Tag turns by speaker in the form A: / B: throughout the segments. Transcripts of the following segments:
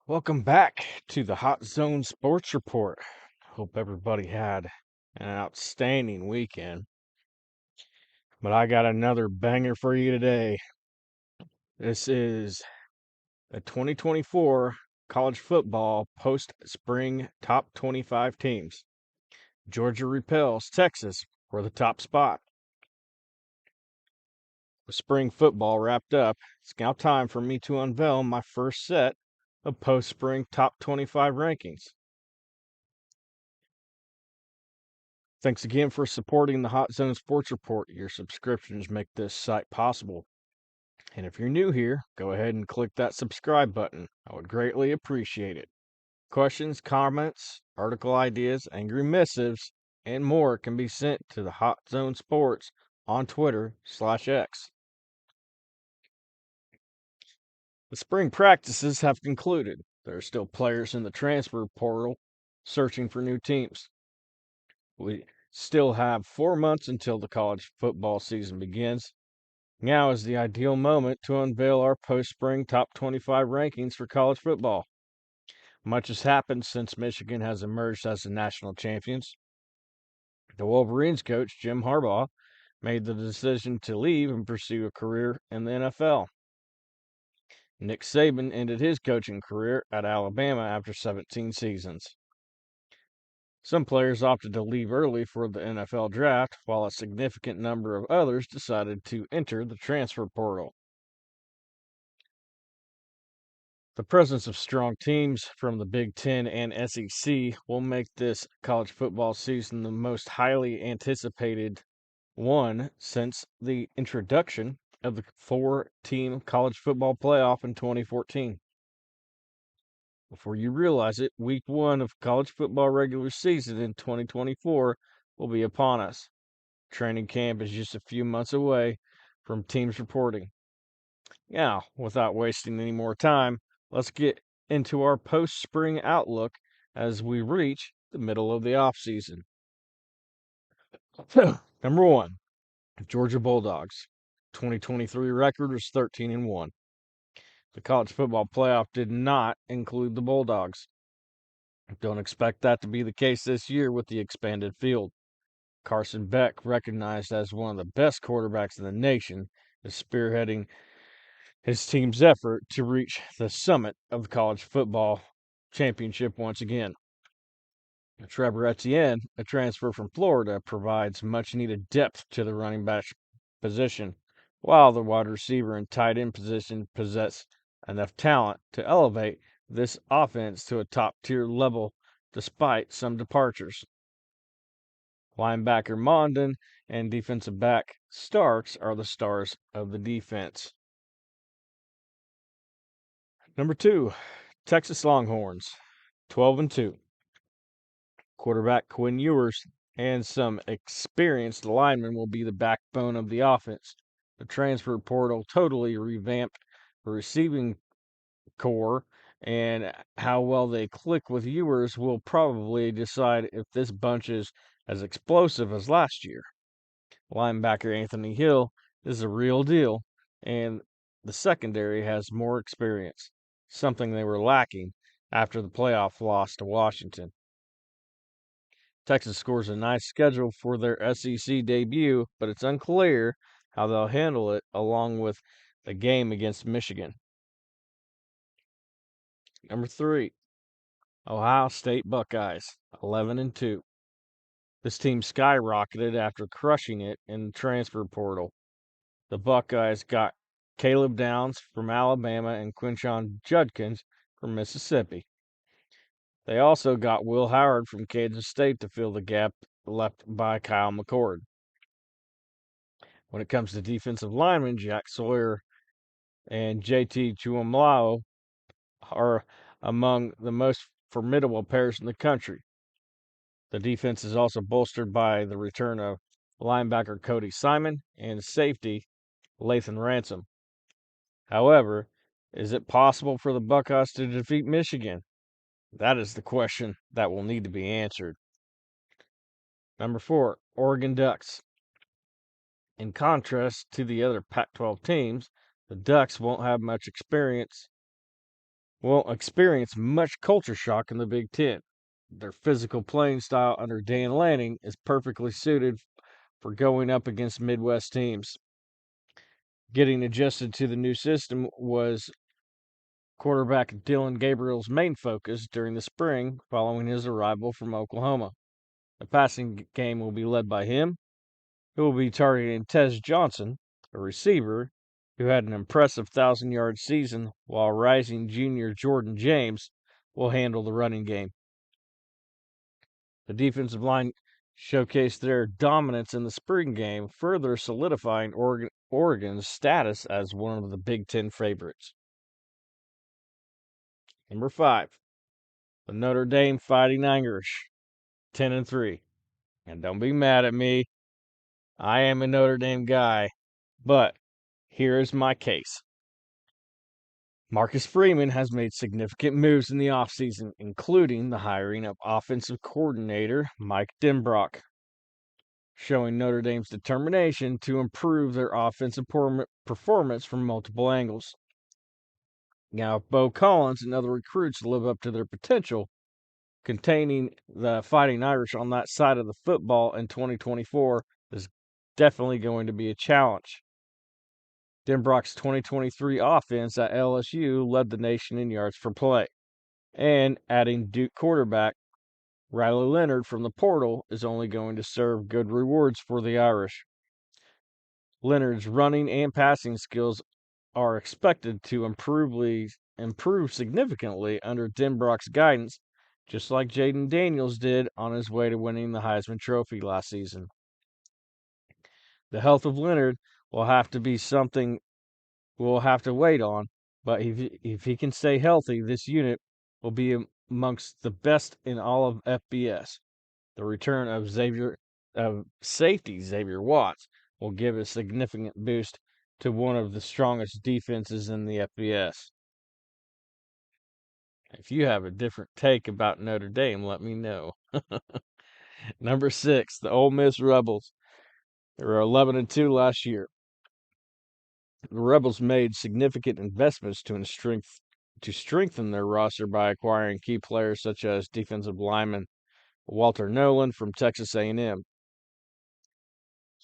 A: Welcome back to the Hot Zone Sports Report. Hope everybody had an outstanding weekend. But I got another banger for you today. This is the 2024 college football post-spring top 25 teams. Georgia Repels Texas for the top spot. With spring football wrapped up, it's now time for me to unveil my first set of post-spring top 25 rankings. Thanks again for supporting the Hot Zone Sports Report. Your subscriptions make this site possible. And if you're new here, go ahead and click that subscribe button. I would greatly appreciate it. Questions, comments, article ideas, angry missives, and more can be sent to the Hot Zone Sports on Twitter/X. The spring practices have concluded. There are still players in the transfer portal searching for new teams. We still have 4 months until the college football season begins. Now is the ideal moment to unveil our post-spring top 25 rankings for college football. Much has happened since Michigan has emerged as the national champions. The Wolverines coach, Jim Harbaugh, made the decision to leave and pursue a career in the NFL. Nick Saban ended his coaching career at Alabama after 17 seasons. Some players opted to leave early for the NFL draft, while a significant number of others decided to enter the transfer portal. The presence of strong teams from the Big Ten and SEC will make this college football season the most highly anticipated one since the introduction of the 4-team college football playoff in 2014. Before you realize it, week 1 of college football regular season in 2024 will be upon us. Training camp is just a few months away from teams reporting. Now, without wasting any more time, let's get into our post-spring outlook as we reach the middle of the offseason. Number 1, Georgia Bulldogs. 2023 record was 13-1. The college football playoff did not include the Bulldogs. Don't expect that to be the case this year with the expanded field. Carson Beck, recognized as one of the best quarterbacks in the nation, is spearheading his team's effort to reach the summit of the college football championship once again. Trevor Etienne, a transfer from Florida, provides much-needed depth to the running back position, while the wide receiver and tight end position possess enough talent to elevate this offense to a top-tier level despite some departures. Linebacker Mondon and defensive back Starks are the stars of the defense. Number 2, Texas Longhorns, 12-2. Quarterback Quinn Ewers and some experienced linemen will be the backbone of the offense. The transfer portal totally revamped the receiving core, and how well they click with Ewers will probably decide if this bunch is as explosive as last year. Linebacker Anthony Hill is a real deal, and the secondary has more experience, something they were lacking after the playoff loss to Washington. Texas scores a nice schedule for their SEC debut, but it's unclear how they'll handle it along with the game against Michigan. Number 3, Ohio State Buckeyes, 11-2. This team skyrocketed after crushing it in the transfer portal. The Buckeyes got Caleb Downs from Alabama and Quinshon Judkins from Mississippi. They also got Will Howard from Kansas State to fill the gap left by Kyle McCord. When it comes to defensive linemen, Jack Sawyer and JT Chuamlao are among the most formidable pairs in the country. The defense is also bolstered by the return of linebacker Cody Simon and safety Lathan Ransom. However, is it possible for the Buckeyes to defeat Michigan? That is the question that will need to be answered. Number 4, Oregon Ducks. In contrast to the other Pac-12 teams, the Ducks won't have much experience will experience much culture shock in the Big Ten. Their physical playing style under Dan Lanning is perfectly suited for going up against Midwest teams. Getting adjusted to the new system was quarterback Dylan Gabriel's main focus during the spring following his arrival from Oklahoma. The passing game will be led by him, who will be targeting Tez Johnson, a receiver who had an impressive 1,000-yard season, while rising junior Jordan James will handle the running game. The defensive line showcased their dominance in the spring game, further solidifying Oregon's status as one of the Big Ten favorites. Number 5, the Notre Dame Fighting Irish, 10-3. And don't be mad at me, I am a Notre Dame guy, but here is my case. Marcus Freeman has made significant moves in the offseason, including the hiring of offensive coordinator Mike Denbrock, showing Notre Dame's determination to improve their offensive performance from multiple angles. Now, if Bo Collins and other recruits live up to their potential, containing the Fighting Irish on that side of the football in 2024 is definitely going to be a challenge. Denbrock's 2023 offense at LSU led the nation in yards per play, and adding Duke quarterback Riley Leonard from the portal is only going to serve good rewards for the Irish. Leonard's running and passing skills are expected to improve significantly under Denbrock's guidance, just like Jaden Daniels did on his way to winning the Heisman Trophy last season. The health of Leonard will have to be something we'll have to wait on, but if he can stay healthy, this unit will be amongst the best in all of FBS. The return of safety Xavier Watts will give a significant boost to one of the strongest defenses in the FBS. If you have a different take about Notre Dame, let me know. Number 6, the Ole Miss Rebels. They were 11-2 last year. The Rebels made significant investments to strengthen their roster by acquiring key players such as defensive lineman Walter Nolan from Texas A&M,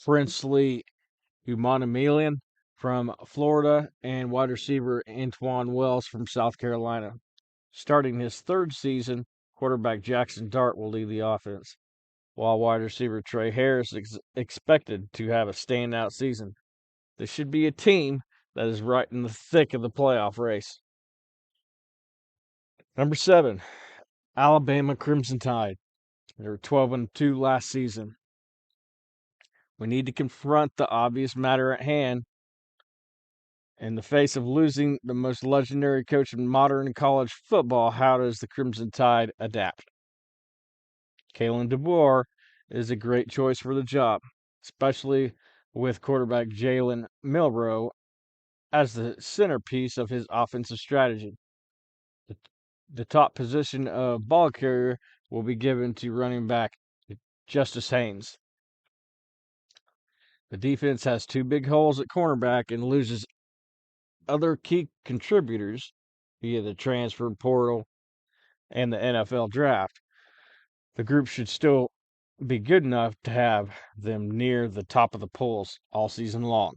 A: Princely Umanamian from Florida, and wide receiver Antoine Wells from South Carolina. Starting his third season, quarterback Jackson Dart will lead the offense, while wide receiver Trey Harris is expected to have a standout season. This should be a team that is right in the thick of the playoff race. Number 7, Alabama Crimson Tide. They were 12-2 last season. We need to confront the obvious matter at hand. In the face of losing the most legendary coach in modern college football, how does the Crimson Tide adapt? Kalen DeBoer is a great choice for the job, especially with quarterback Jalen Milroe as the centerpiece of his offensive strategy. The top position of ball carrier will be given to running back Justice Haynes. The defense has 2 big holes at cornerback and loses other key contributors via the transfer portal and the NFL draft. The group should still be good enough to have them near the top of the polls all season long.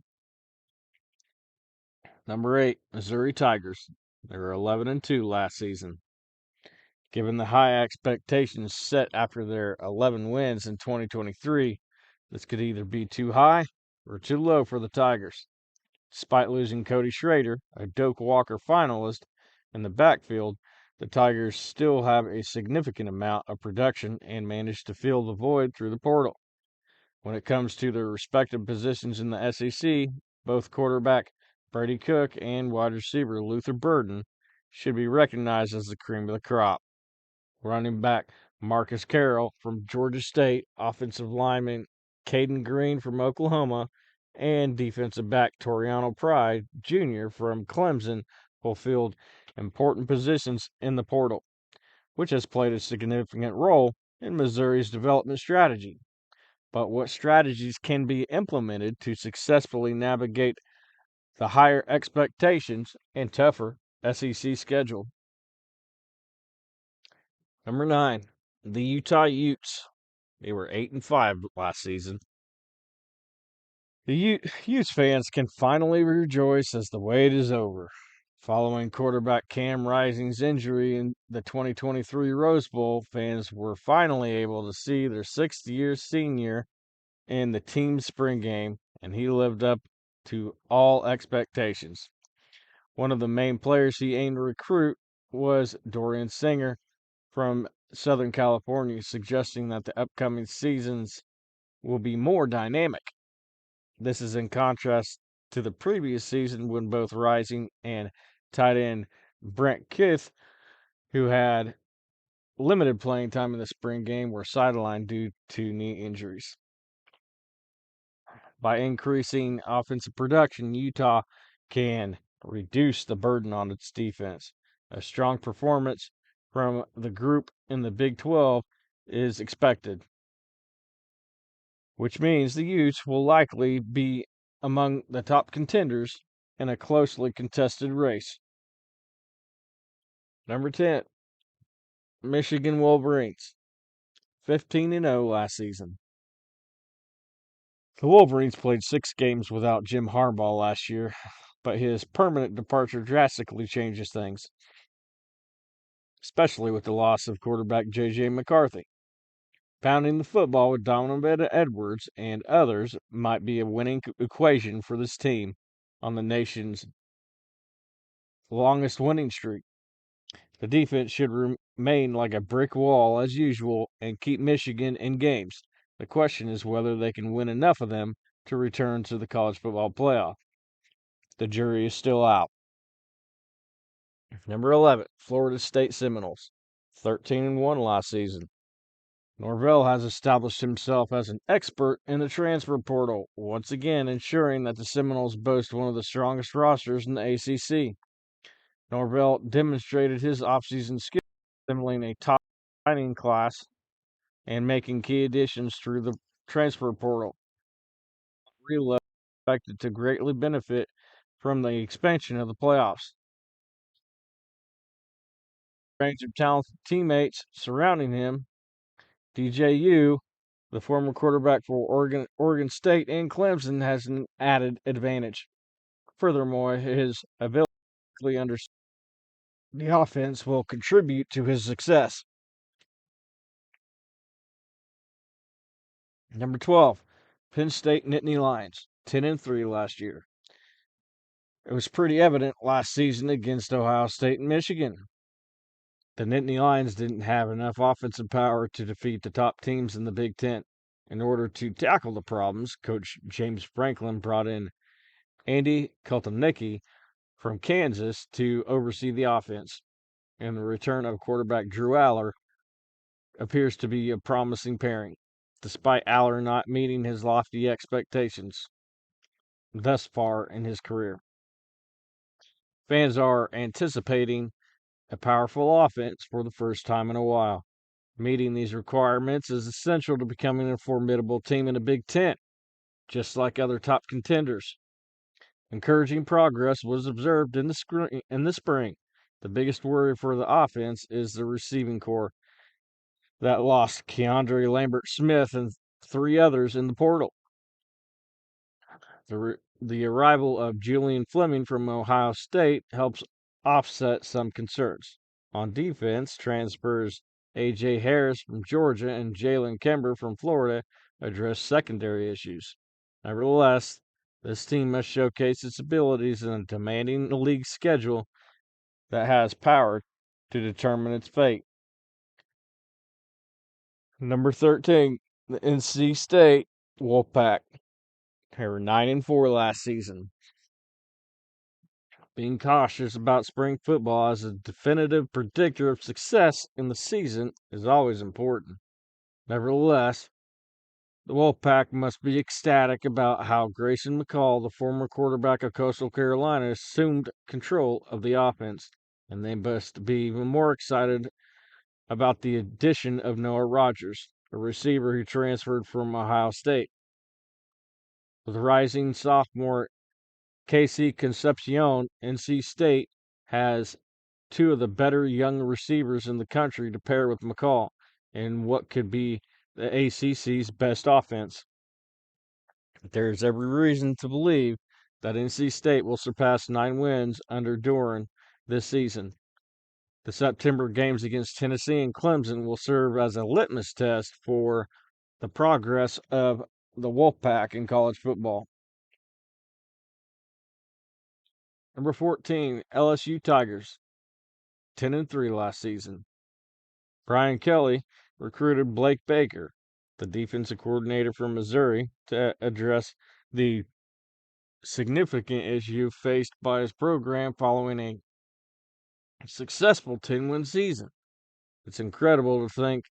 A: Number 8, Missouri Tigers. They were 11-2 last season. Given the high expectations set after their 11 wins in 2023, this could either be too high or too low for the Tigers. Despite losing Cody Schrader, a Doak Walker finalist, in the backfield, the Tigers still have a significant amount of production and managed to fill the void through the portal. When it comes to their respective positions in the SEC, both quarterback Brady Cook and wide receiver Luther Burden should be recognized as the cream of the crop. Running back Marcus Carroll from Georgia State, offensive lineman Caden Green from Oklahoma, and defensive back Toriano Pride Jr. from Clemson fulfilled important positions in the portal, which has played a significant role in Missouri's development strategy. But what strategies can be implemented to successfully navigate the higher expectations and tougher SEC schedule? Number 9, the Utah Utes. They were 8-5 last season. The Utes fans can finally rejoice as the wait is over. Following quarterback Cam Rising's injury in the 2023 Rose Bowl, fans were finally able to see their sixth-year senior in the team spring game, and he lived up to all expectations. One of the main players he aimed to recruit was Dorian Singer from Southern California, suggesting that the upcoming seasons will be more dynamic. This is in contrast to the previous season when both Rising and tight end Brent Kith, who had limited playing time in the spring game, were sidelined due to knee injuries. By increasing offensive production, Utah can reduce the burden on its defense. A strong performance from the group in the Big 12 is expected, which means the Utes will likely be among the top contenders in a closely contested race. Number 10, Michigan Wolverines, 15-0 last season. The Wolverines played 6 games without Jim Harbaugh last year, but his permanent departure drastically changes things, especially with the loss of quarterback J.J. McCarthy. Pounding the football with Donovan Edwards and others might be a winning equation for this team on the nation's longest winning streak. The defense should remain like a brick wall as usual and keep Michigan in games. The question is whether they can win enough of them to return to the college football playoff. The jury is still out. Number 11, Florida State Seminoles, 13-1 last season. Norvell has established himself as an expert in the transfer portal, once again ensuring that the Seminoles boast one of the strongest rosters in the ACC. Norvell demonstrated his offseason skills, assembling a top signing class and making key additions through the transfer portal. Reload expected to greatly benefit from the expansion of the playoffs. Range of talented teammates surrounding him, DJU, the former quarterback for Oregon State and Clemson, has an added advantage. Furthermore, his ability to understand the offense will contribute to his success. Number 12, Penn State Nittany Lions, 10-3 last year. It was pretty evident last season against Ohio State and Michigan. The Nittany Lions didn't have enough offensive power to defeat the top teams in the Big Ten. In order to tackle the problems, Coach James Franklin brought in Andy Kultanicki from Kansas to oversee the offense, and the return of quarterback Drew Aller appears to be a promising pairing, despite Aller not meeting his lofty expectations thus far in his career. Fans are anticipating a powerful offense for the first time in a while. Meeting these requirements is essential to becoming a formidable team in the Big Ten, just like other top contenders. Encouraging progress was observed in the spring. The biggest worry for the offense is the receiving corps that lost Keandre Lambert-Smith and 3 others in the portal. The arrival of Julian Fleming from Ohio State helps offset some concerns. On defense, transfers A.J. Harris from Georgia and Jalen Kember from Florida address secondary issues. Nevertheless, this team must showcase its abilities in a demanding league schedule that has power to determine its fate. Number 13, the NC State Wolfpack. They were 9-4 last season. Being cautious about spring football as a definitive predictor of success in the season is always important. Nevertheless, the Wolfpack must be ecstatic about how Grayson McCall, the former quarterback of Coastal Carolina, assumed control of the offense, and they must be even more excited about the addition of Noah Rogers, a receiver who transferred from Ohio State. With rising sophomore Casey Concepcion, NC State has two of the better young receivers in the country to pair with McCall in what could be the ACC's best offense. There's every reason to believe that NC State will surpass 9 wins under Doran this season. The September games against Tennessee and Clemson will serve as a litmus test for the progress of the Wolfpack in college football. Number 14, LSU Tigers, 10-3 last season. Brian Kelly recruited Blake Baker, the defensive coordinator from Missouri, to address the significant issue faced by his program following a successful 10-win season. It's incredible to think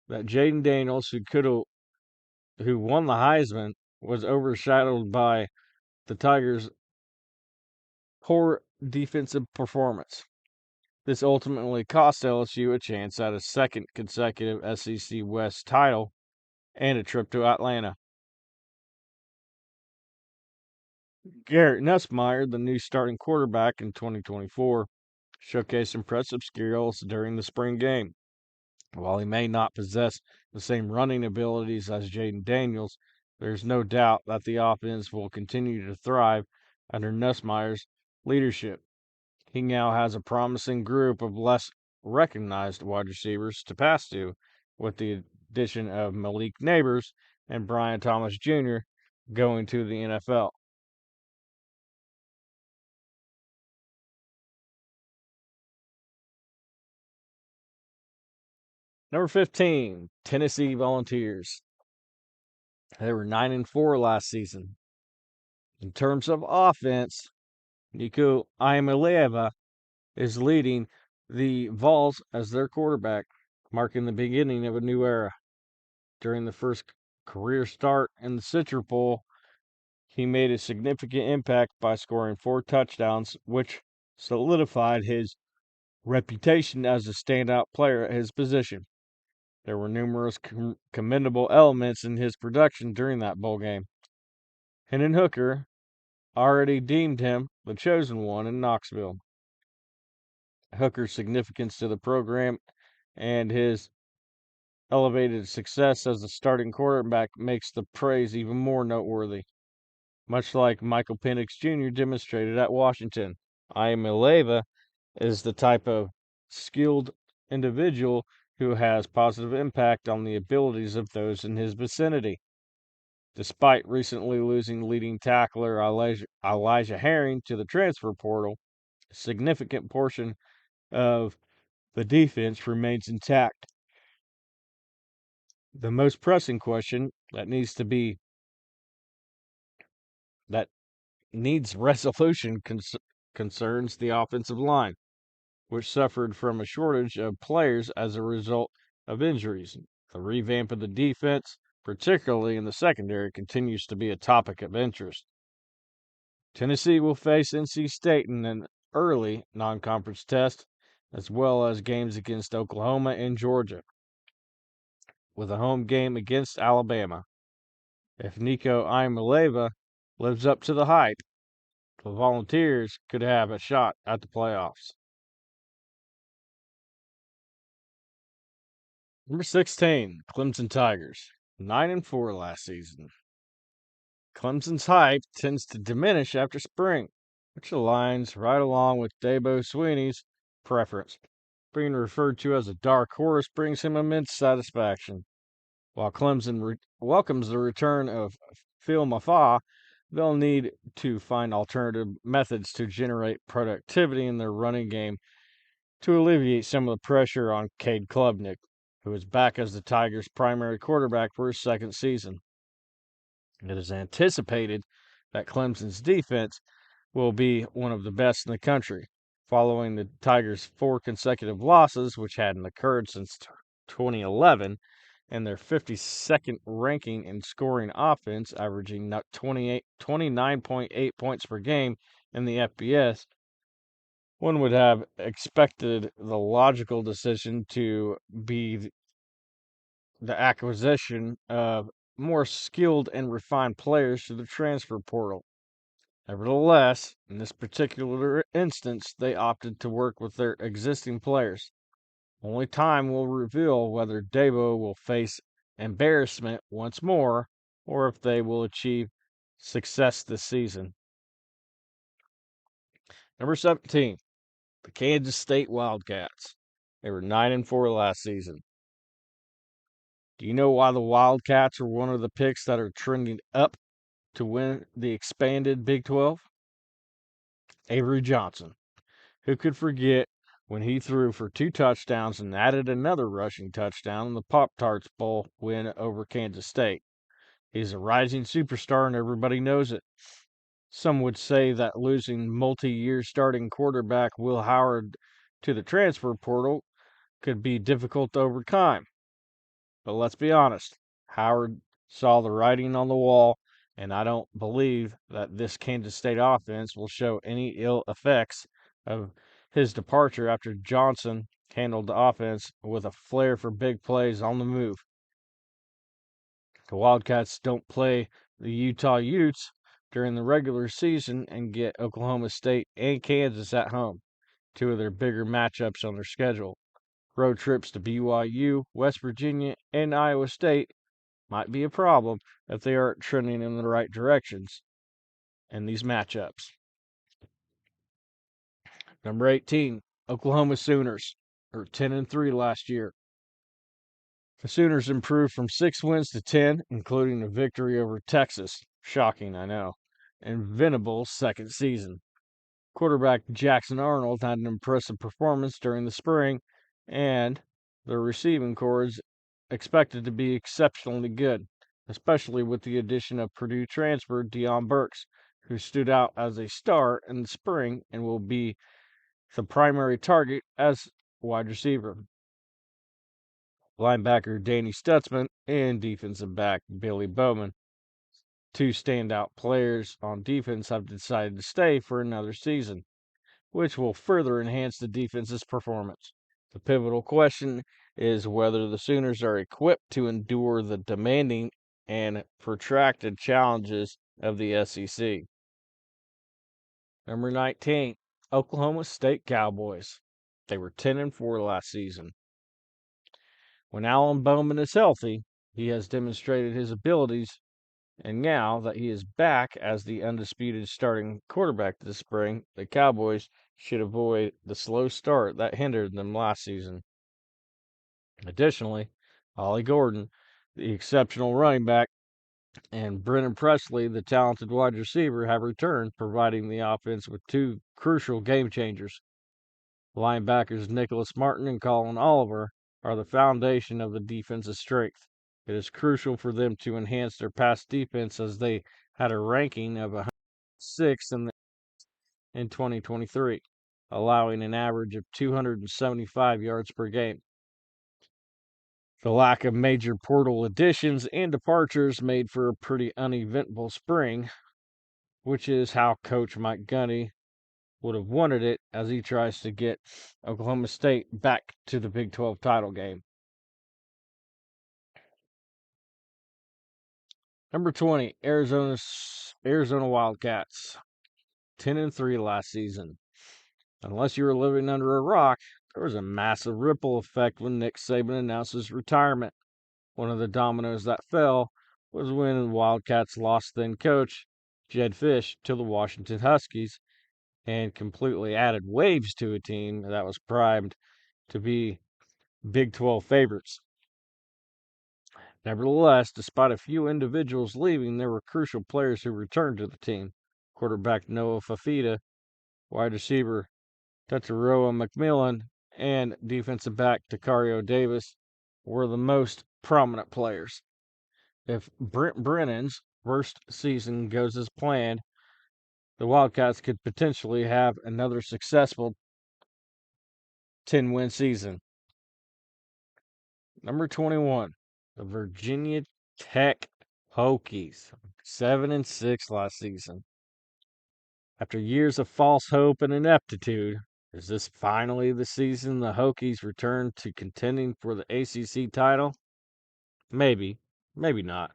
A: that Jaden Daniels, who won the Heisman, was overshadowed by the Tigers' poor defensive performance. This ultimately cost LSU a chance at a second consecutive SEC West title and a trip to Atlanta. Garrett Nussmeier, the new starting quarterback in 2024, showcased impressive skills during the spring game. While he may not possess the same running abilities as Jaden Daniels, there's no doubt that the offense will continue to thrive under Nussmeier's leadership. He now has a promising group of less recognized wide receivers to pass to, with the addition of Malik Neighbors and Brian Thomas Jr. going to the NFL. Number 15, Tennessee Volunteers. They were 9-4 last season. In terms of offense, Nico Iamaleava is leading the Vols as their quarterback, marking the beginning of a new era. During the first career start in the Citrus Bowl, he made a significant impact by scoring 4 touchdowns, which solidified his reputation as a standout player at his position. There were numerous commendable elements in his production during that bowl game. Hendon Hooker already deemed him the chosen one in Knoxville. Hooker's significance to the program and his elevated success as a starting quarterback makes the praise even more noteworthy. Much like Michael Penix Jr. demonstrated at Washington, Iamaleava is the type of skilled individual who has positive impact on the abilities of those in his vicinity. Despite recently losing leading tackler Elijah Herring to the transfer portal, a significant portion of the defense remains intact. The most pressing question that needs resolution concerns the offensive line, which suffered from a shortage of players as a result of injuries. The revamp of the defense, particularly in the secondary, continues to be a topic of interest. Tennessee will face NC State in an early non-conference test, as well as games against Oklahoma and Georgia, with a home game against Alabama. If Nico Iamaleava lives up to the hype, the Volunteers could have a shot at the playoffs. Number 16, Clemson Tigers, 9-4 last season. Clemson's hype tends to diminish after spring, which aligns right along with Dabo Swinney's preference. Being referred to as a dark horse brings him immense satisfaction. While Clemson welcomes the return of Phil Mafah, they'll need to find alternative methods to generate productivity in their running game to alleviate some of the pressure on Cade Klubnik, who is back as the Tigers' primary quarterback for his second season. It is anticipated that Clemson's defense will be one of the best in the country, following the Tigers' 4 consecutive losses, which hadn't occurred since 2011, and their 52nd ranking in scoring offense, averaging 29.8 points per game in the FBS. One would have expected the logical decision to be the acquisition of more skilled and refined players to the transfer portal. Nevertheless, in this particular instance, they opted to work with their existing players. Only time will reveal whether Dabo will face embarrassment once more or if they will achieve success this season. Number 17, the Kansas State Wildcats. They were 9-4 last season. Do you know why the Wildcats are one of the picks that are trending up to win the expanded Big 12? Avery Johnson. Who could forget when he threw for 2 touchdowns and added another rushing touchdown in the Pop-Tarts Bowl win over Kansas State? He's a rising superstar and everybody knows it. Some would say that losing multi-year starting quarterback Will Howard to the transfer portal could be difficult to overcome. But let's be honest, Howard saw the writing on the wall, and I don't believe that this Kansas State offense will show any ill effects of his departure after Johnson handled the offense with a flair for big plays on the move. The Wildcats don't play the Utah Utes during the regular season and get Oklahoma State and Kansas at home, 2 of their bigger matchups on their schedule. Road trips to BYU, West Virginia, and Iowa State might be a problem if they aren't trending in the right directions in these matchups. Number 18, Oklahoma Sooners. They were 10-3 last year. The Sooners improved from 6 wins to 10, including a victory over Texas. Shocking, I know. In Venable's second season. Quarterback Jackson Arnold had an impressive performance during the spring, and the receiving corps is expected to be exceptionally good, especially with the addition of Purdue transfer Deion Burks, who stood out as a star in the spring and will be the primary target as wide receiver. Linebacker Danny Stutzman and defensive back Billy Bowman, 2 standout players on defense, have decided to stay for another season, which will further enhance the defense's performance. The pivotal question is whether the Sooners are equipped to endure the demanding and protracted challenges of the SEC. Number 19, Oklahoma State Cowboys. They were 10-4 last season. When Alan Bowman is healthy, he has demonstrated his abilities, and now that he is back as the undisputed starting quarterback this spring, the Cowboys should avoid the slow start that hindered them last season. Additionally, Ollie Gordon, the exceptional running back, and Brennan Presley, the talented wide receiver, have returned, providing the offense with 2 crucial game changers. Linebackers Nicholas Martin and Colin Oliver are the foundation of the defense's strength. It is crucial for them to enhance their pass defense as they had a ranking of 106 in 2023, allowing an average of 275 yards per game. The lack of major portal additions and departures made for a pretty uneventful spring, which is how Coach Mike Gundy would have wanted it as he tries to get Oklahoma State back to the Big 12 title game. Number 20, Arizona Wildcats, 10-3 last season. Unless you were living under a rock, there was a massive ripple effect when Nick Saban announced his retirement. One of the dominoes that fell was when the Wildcats lost then coach Jed Fish to the Washington Huskies and completely added waves to a team that was primed to be Big 12 favorites. Nevertheless, despite a few individuals leaving, there were crucial players who returned to the team. Quarterback Noah Fafita, wide receiver Tetairoa McMillan, and defensive back Takario Davis were the most prominent players. If Brent Brennan's first season goes as planned, the Wildcats could potentially have another successful 10-win season. Number 21, the Virginia Tech Hokies, 7-6 last season. After years of false hope and ineptitude, is this finally the season the Hokies return to contending for the ACC title? Maybe, maybe not.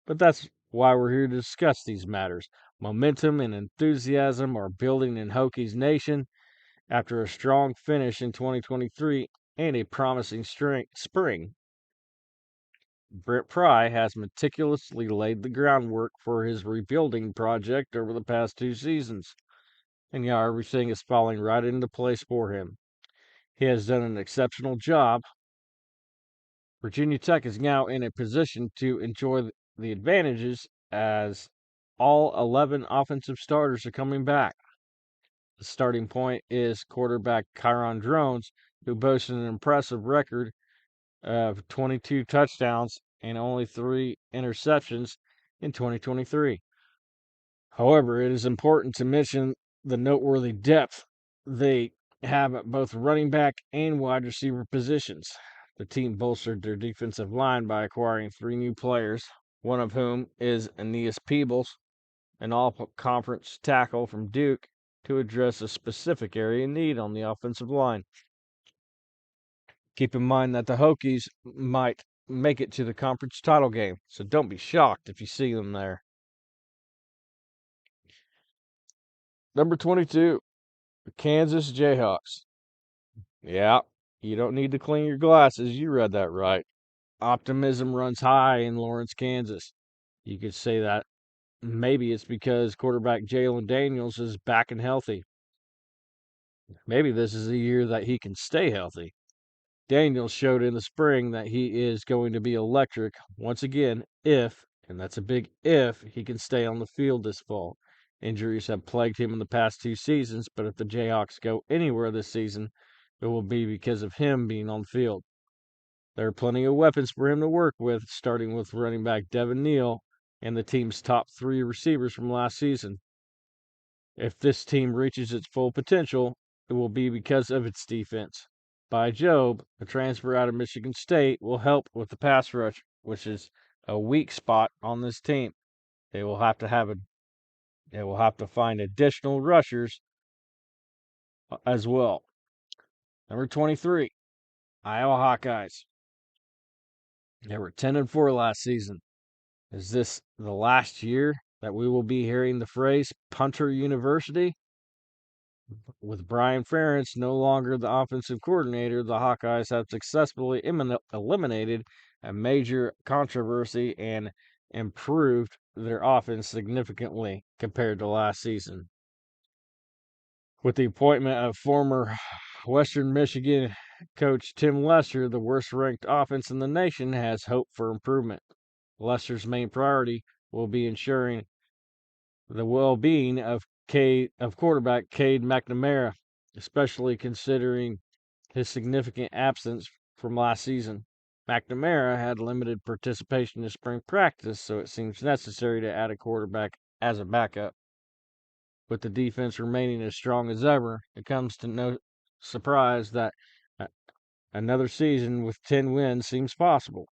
A: But that's why we're here to discuss these matters. Momentum and enthusiasm are building in Hokies Nation after a strong finish in 2023 and a promising spring. Brent Pry has meticulously laid the groundwork for his rebuilding project over the past 2 seasons, and yeah, everything is falling right into place for him. He has done an exceptional job. Virginia Tech is now in a position to enjoy the advantages as all 11 offensive starters are coming back. The starting point is quarterback Kyron Drones, who boasted an impressive record of 22 touchdowns and only 3 interceptions in 2023. However, it is important to mention the noteworthy depth they have at both running back and wide receiver positions. The team bolstered their defensive line by acquiring 3 new players, one of whom is Aeneas Peebles, an all-conference tackle from Duke, to address a specific area in need on the offensive line. Keep in mind that the Hokies might make it to the conference title game, so don't be shocked if you see them there. Number 22, the Kansas Jayhawks. Yeah, you don't need to clean your glasses. You read that right. Optimism runs high in Lawrence, Kansas. You could say that maybe it's because quarterback Jalen Daniels is back and healthy. Maybe this is a year that he can stay healthy. Daniels showed in the spring that he is going to be electric once again if, and that's a big if, he can stay on the field this fall. Injuries have plagued him in the past 2 seasons, but if the Jayhawks go anywhere this season, it will be because of him being on the field. There are plenty of weapons for him to work with, starting with running back Devin Neal and the team's top 3 receivers from last season. If this team reaches its full potential, it will be because of its defense. By Job, a transfer out of Michigan State, will help with the pass rush, which is a weak spot on this team. They will have to find additional rushers as well. Number 23, Iowa Hawkeyes. They were 10-4 last season. Is this the last year that we will be hearing the phrase Punter University? With Brian Ferentz no longer the offensive coordinator, the Hawkeyes have successfully eliminated a major controversy and improved their offense significantly compared to last season. With the appointment of former Western Michigan coach Tim Lester, the worst-ranked offense in the nation has hope for improvement. Lester's main priority will be ensuring the well-being of quarterback Cade McNamara, especially considering his significant absence from last season. McNamara had limited participation in spring practice, so it seems necessary to add a quarterback as a backup. With the defense remaining as strong as ever, it comes to no surprise that another season with 10 wins seems possible,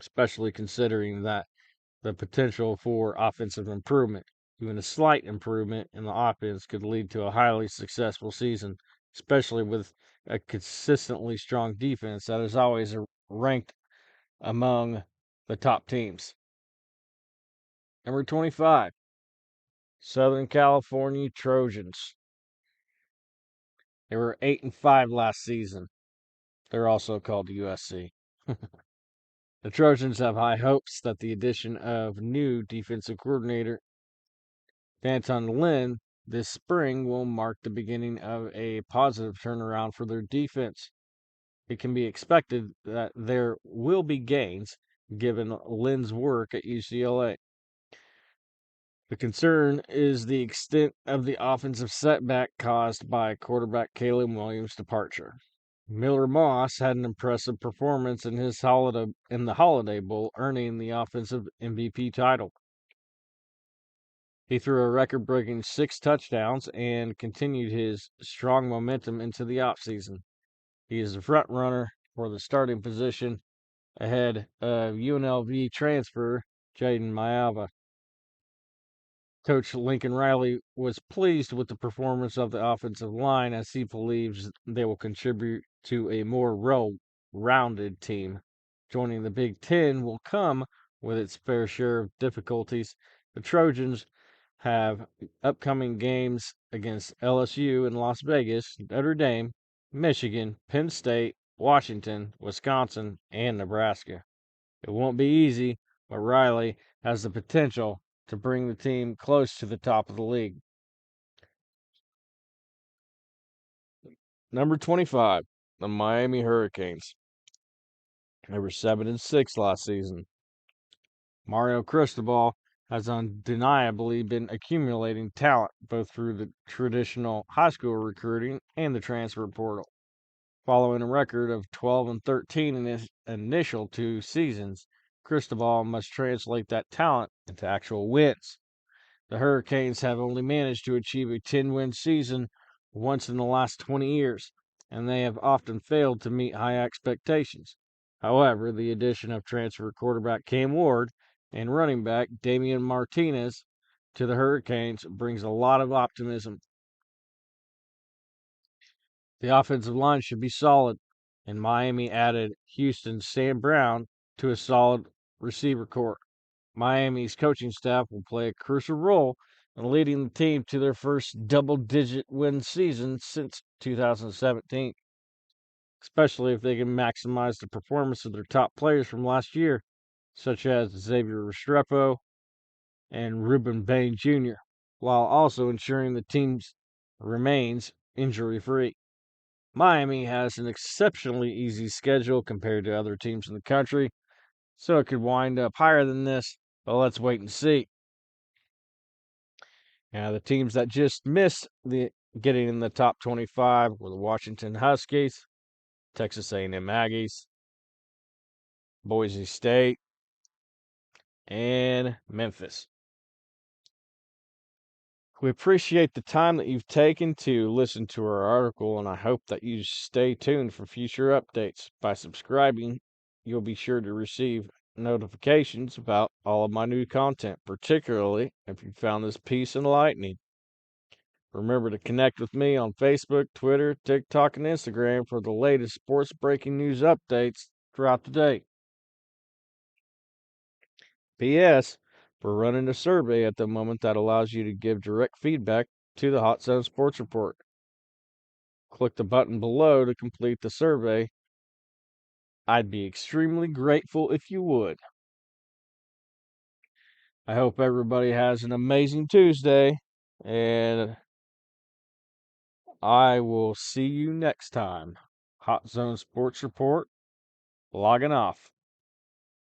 A: especially considering that the potential for offensive improvement. Even a slight improvement in the offense could lead to a highly successful season, especially with a consistently strong defense that is always ranked among the top teams. Number 25, Southern California Trojans. They were 8-5 last season. They're also called USC. The Trojans have high hopes that the addition of new defensive coordinator D'Anton Lynn this spring will mark the beginning of a positive turnaround for their defense. It can be expected that there will be gains given Lynn's work at UCLA. The concern is the extent of the offensive setback caused by quarterback Caleb Williams' departure. Miller Moss had an impressive performance in the Holiday Bowl, earning the offensive MVP title. He threw a record-breaking 6 touchdowns and continued his strong momentum into the offseason. He is the front runner for the starting position ahead of UNLV transfer Jaden Maiava. Coach Lincoln Riley was pleased with the performance of the offensive line as he believes they will contribute to a more well-rounded team. Joining the Big Ten will come with its fair share of difficulties. The Trojans have upcoming games against LSU in Las Vegas, Notre Dame, Michigan, Penn State, Washington, Wisconsin, and Nebraska. It won't be easy, but Riley has the potential to bring the team close to the top of the league. Number 25, the Miami Hurricanes. They were 7-6 last season. Mario Cristobal has undeniably been accumulating talent both through the traditional high school recruiting and the transfer portal. Following a record of 12-13 in his initial 2 seasons, Cristobal must translate that talent into actual wins. The Hurricanes have only managed to achieve a 10-win season once in the last 20 years, and they have often failed to meet high expectations. However, the addition of transfer quarterback Cam Ward and running back Damian Martinez to the Hurricanes brings a lot of optimism. The offensive line should be solid, and Miami added Houston's Sam Brown to a solid receiver corps. Miami's coaching staff will play a crucial role in leading the team to their first double-digit win season since 2017, especially if they can maximize the performance of their top players from last year, such as Xavier Restrepo and Ruben Bain Jr., while also ensuring the team remains injury-free. Miami has an exceptionally easy schedule compared to other teams in the country, so it could wind up higher than this, but let's wait and see. Now, the teams that just missed the getting in the top 25 were the Washington Huskies, Texas A&M Aggies, Boise State, and Memphis. We appreciate the time that you've taken to listen to our article, and I hope that you stay tuned for future updates. By subscribing, you'll be sure to receive notifications about all of my new content, particularly if you found this piece enlightening. Remember to connect with me on Facebook, Twitter, TikTok, and Instagram for the latest sports breaking news updates throughout the day. P.S. We're running a survey at the moment that allows you to give direct feedback to the Hot Zone Sports Report. Click the button below to complete the survey. I'd be extremely grateful if you would. I hope everybody has an amazing Tuesday, and I will see you next time. Hot Zone Sports Report, logging off.